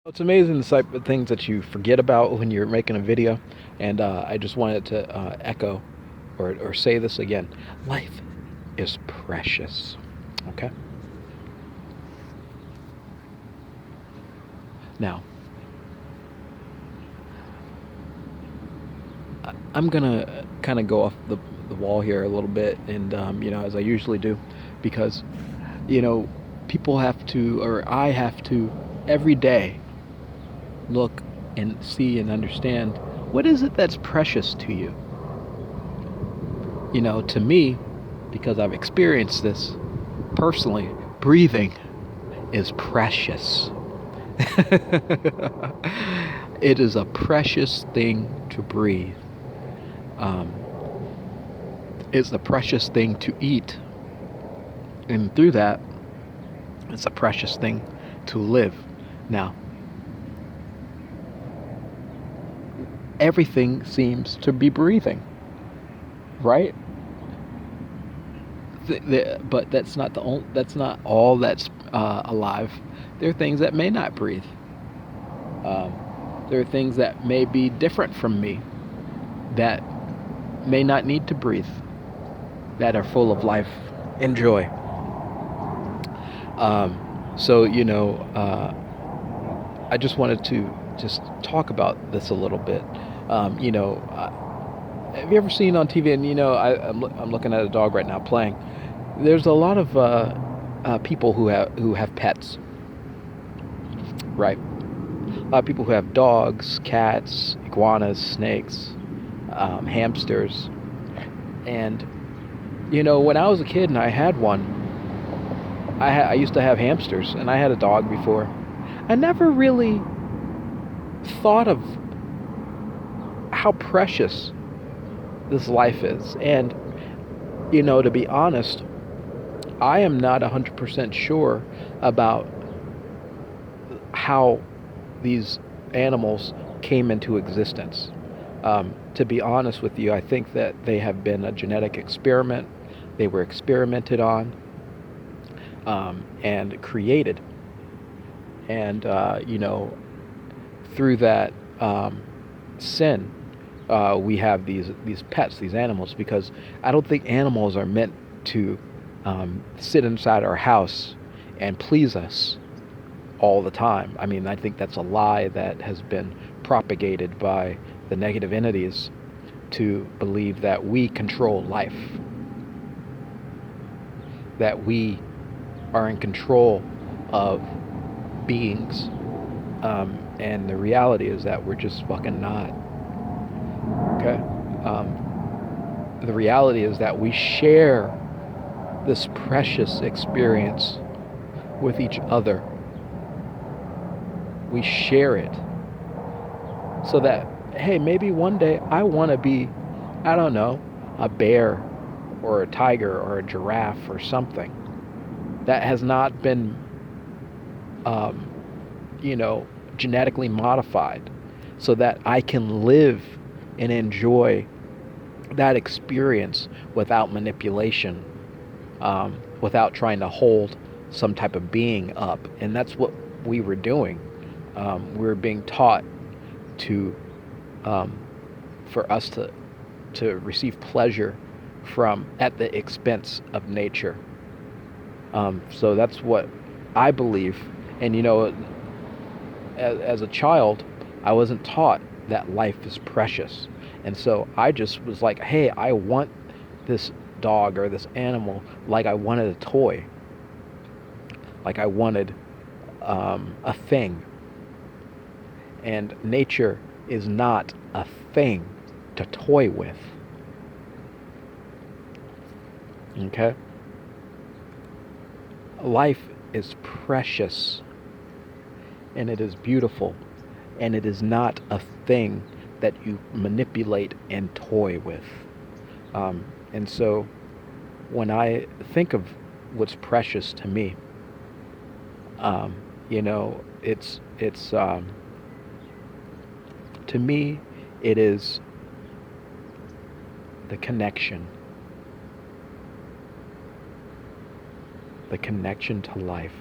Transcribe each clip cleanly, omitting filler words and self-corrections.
It's amazing the type of things that you forget about when you're making a video, and I just wanted to echo or say this again. Life is precious. Okay? Now, I'm gonna kind of go off the wall here a little bit, and as I usually do, because you know, people have to, or I have to, every day look and see and understand what is it that's precious to you. To me, because I've experienced this personally, breathing is precious. It is a precious thing to breathe. Um, it's a precious thing to eat. And through that, it's a precious thing to live. Now, everything seems to be breathing, right? But that's not all that's alive. There are things that may not breathe. Um, there are things that may be different from me that may not need to breathe, that are full of life and joy. I just wanted to just talk about this a little bit. Have you ever seen on TV? And I'm looking at a dog right now playing. There's a lot of people who have pets, right? A lot of people who have dogs, cats, iguanas, snakes, hamsters, and when I was a kid and I had one, I used to have hamsters, and I had a dog before. I never really thought of how precious this life is. And, to be honest, I am not 100% sure about how these animals came into existence. To be honest with you, I think that they have been a genetic experiment. They were experimented on and created. And, through that sin, we have these pets, these animals, because I don't think animals are meant to sit inside our house and please us all the time. I mean, I think that's a lie that has been propagated by the negative entities to believe that we control life, that we are in control of beings. And the reality is that we're just fucking not. Okay? The reality is that we share this precious experience with each other. We share it so that, hey, maybe one day I want to be, I don't know, a bear or a tiger or a giraffe or something that has not been, um, genetically modified, so that I can live and enjoy that experience without manipulation, without trying to hold some type of being up. And that's what we were doing. We were being taught to, for us to receive pleasure from at the expense of nature. So that's what I believe. And as a child, I wasn't taught that life is precious. And so I just was like, hey, I want this dog or this animal like I wanted a toy, like I wanted a thing. And nature is not a thing to toy with. Okay? Life is precious, and it is beautiful, and it is not a thing that you manipulate and toy with. And so when I think of what's precious to me, um, it's to me, it is the connection to life.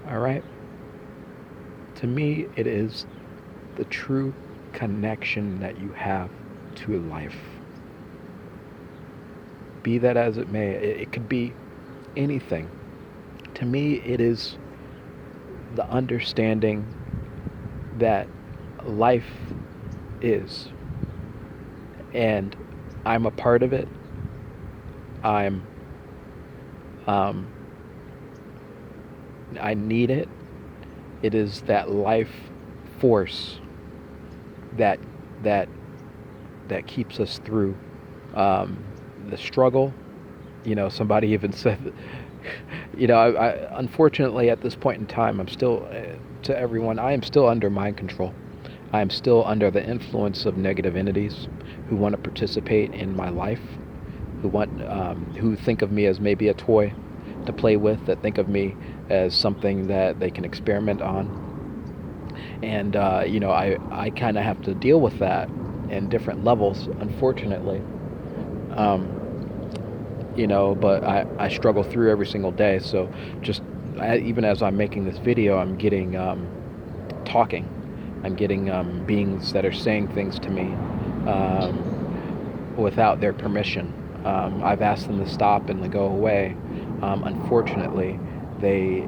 All right? To me, it is the true connection that you have to life. Be that as it may, it could be anything. To me, it is the understanding that life is, and I'm a part of it. I'm, um, I need it. It is that life force that that that keeps us through the struggle. Somebody even said, I unfortunately at this point in time, I'm still to everyone. I am still under mind control. I am still under the influence of negative entities who want to participate in my life, who think of me as maybe a toy to play with, that think of me as something that they can experiment on. And I kind of have to deal with that in different levels, unfortunately. Um, but I struggle through every single day. So even as I'm making this video, I'm getting talking. I'm getting beings that are saying things to me without their permission. I've asked them to stop and to go away. Unfortunately, they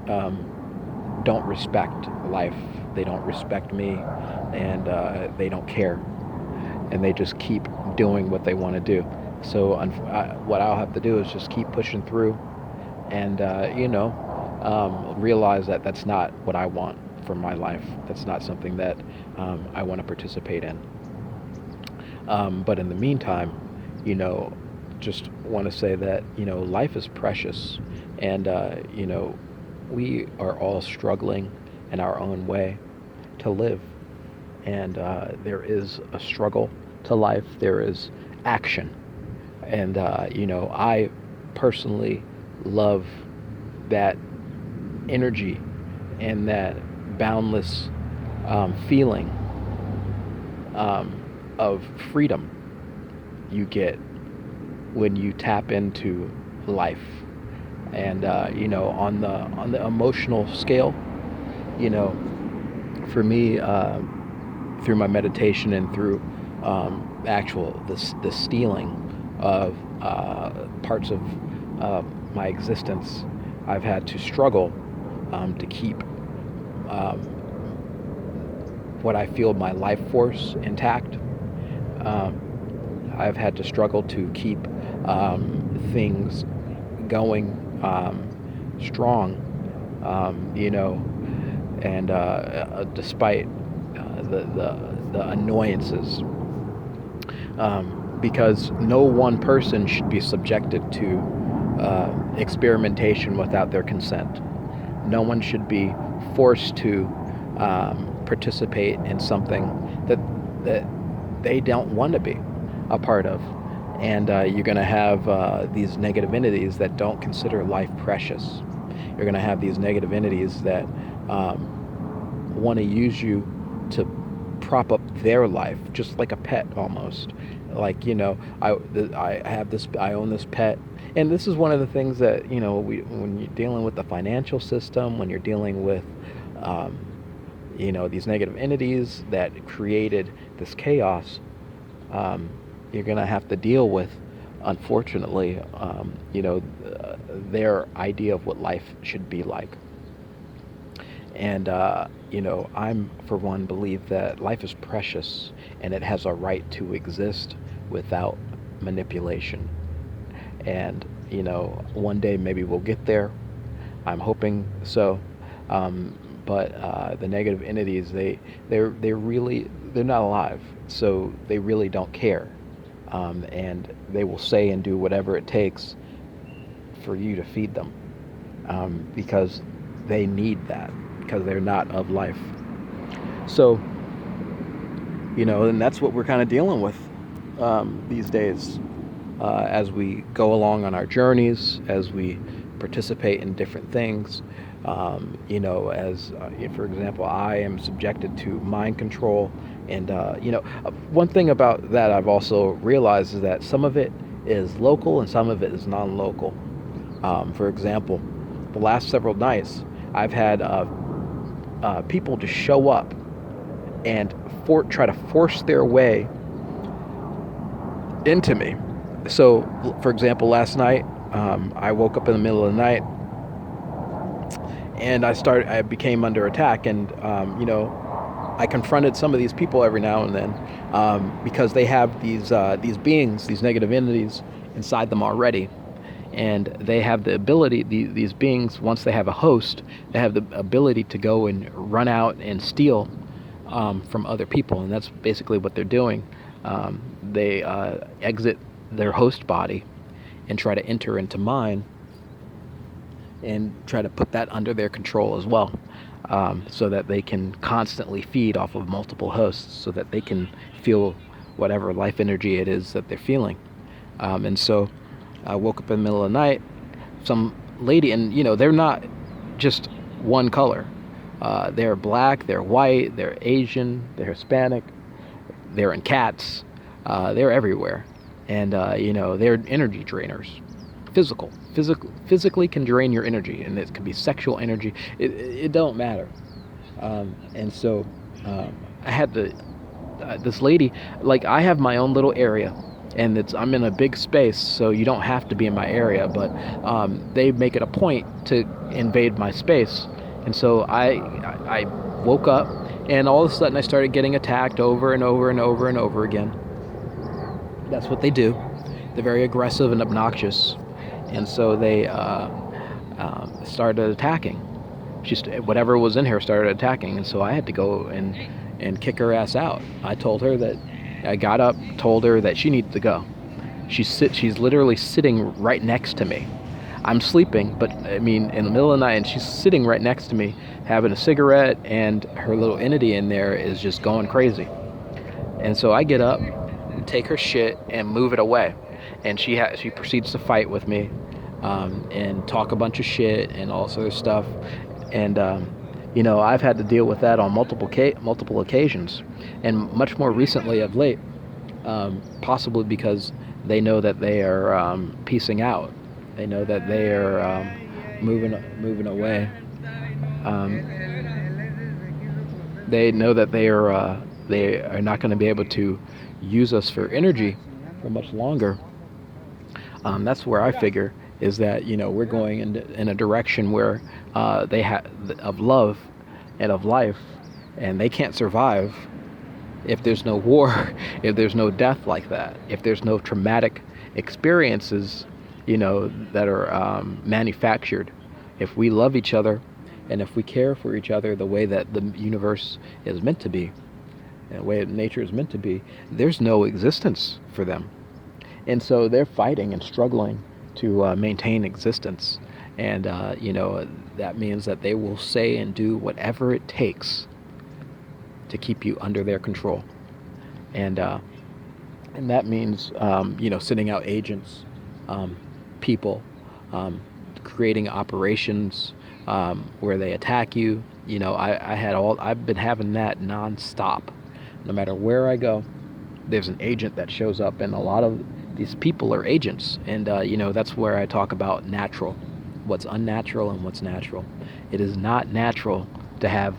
don't respect life. They don't respect me, and they don't care, and they just keep doing what they want to do. So what I'll have to do is just keep pushing through, and realize that that's not what I want for my life. That's not something that I want to participate in. But in the meantime, just want to say that life is precious, and we are all struggling in our own way to live, and there is a struggle to life. There is action, and I personally love that energy and that boundless feeling of freedom you get when you tap into life. And on the emotional scale, for me, through my meditation and through the stealing of parts of my existence, I've had to struggle to keep what I feel my life force intact. I've had to struggle to keep things going strong, and despite the annoyances, because no one person should be subjected to experimentation without their consent. No one should be forced to participate in something that they don't want to be a part of. And you're going to have these negative entities that don't consider life precious. You're going to have these negative entities that want to use you to prop up their life, just like a pet almost. Like, I own this pet. And this is one of the things that, when you're dealing with the financial system, when you're dealing with, these negative entities that created this chaos, you're going to have to deal with, unfortunately, their idea of what life should be like. And, I'm, for one, believe that life is precious and it has a right to exist without manipulation. And, one day maybe we'll get there. I'm hoping so. But the negative entities, they're not alive, so they really don't care. And they will say and do whatever it takes for you to feed them, because they need that, because they're not of life. So, and that's what we're kind of dealing with these days, as we go along on our journeys, as we participate in different things. For example, I am subjected to mind control. And, one thing about that I've also realized is that some of it is local and some of it is non-local. For example, the last several nights, I've had people just show up and try to force their way into me. So, for example, last night, I woke up in the middle of the night, and I became under attack, and I confronted some of these people every now and then, because they have these beings, these negative entities inside them already, and they have the ability. These beings, once they have a host, they have the ability to go and run out and steal from other people, and that's basically what they're doing. They exit their host body and try to enter into mine and try to put that under their control as well, so that they can constantly feed off of multiple hosts, so that they can feel whatever life energy it is that they're feeling. And so I woke up in the middle of the night, some lady, and they're not just one color. They're black, they're white, they're Asian, they're Hispanic, they're in cats, they're everywhere. And they're energy drainers. Physically can drain your energy, and it can be sexual energy. It don't matter. And so I had this lady, like, I have my own little area, and I'm in a big space, so you don't have to be in my area, but they make it a point to invade my space. And so I woke up, and all of a sudden I started getting attacked over and over and over and over again. That's what they do. They're very aggressive and obnoxious. And so they started attacking. Whatever was in her started attacking, and so I had to go and kick her ass out. I got up, told her that she needed to go. She's literally sitting right next to me. I'm sleeping, but in the middle of the night, and she's sitting right next to me, having a cigarette, and her little entity in there is just going crazy. And so I get up, take her shit, and move it away. And she proceeds to fight with me, and talk a bunch of shit and all sort of stuff. And I've had to deal with that on multiple occasions, and much more recently of late, possibly because they know that they are piecing out. They know that they are moving away. They know that they are not going to be able to use us for energy for much longer. That's where I figure is that we're going in a direction where they have of love and of life, and they can't survive if there's no war, if there's no death like that, if there's no traumatic experiences that are manufactured. If we love each other, and if we care for each other the way that the universe is meant to be, and the way that nature is meant to be, there's no existence for them. And so they're fighting and struggling to maintain existence. And, that means that they will say and do whatever it takes to keep you under their control. And that means, sending out agents, people, creating operations where they attack you. I've been having that nonstop. No matter where I go, there's an agent that shows up, and a lot of these people are agents. And that's where I talk about natural, what's unnatural and what's natural. It is not natural to have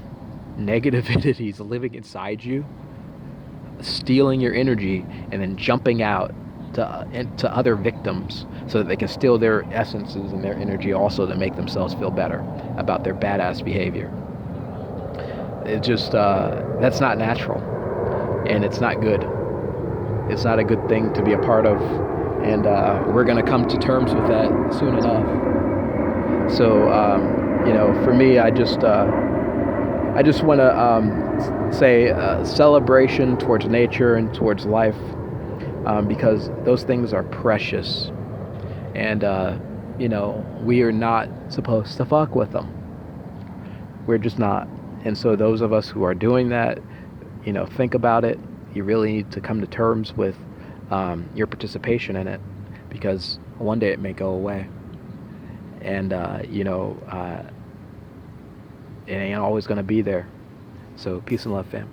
negative entities living inside you, stealing your energy, and then jumping out to other victims so that they can steal their essences and their energy also to make themselves feel better about their badass behavior. It just that's not natural, and it's not good. It's not a good thing to be a part of, and we're going to come to terms with that soon enough. So for me, I just want to say celebration towards nature and towards life, because those things are precious, and we are not supposed to fuck with them. We're just not. And so those of us who are doing that, think about it. You really need to come to terms with your participation in it, because one day it may go away. And, it ain't always going to be there. So peace and love, fam.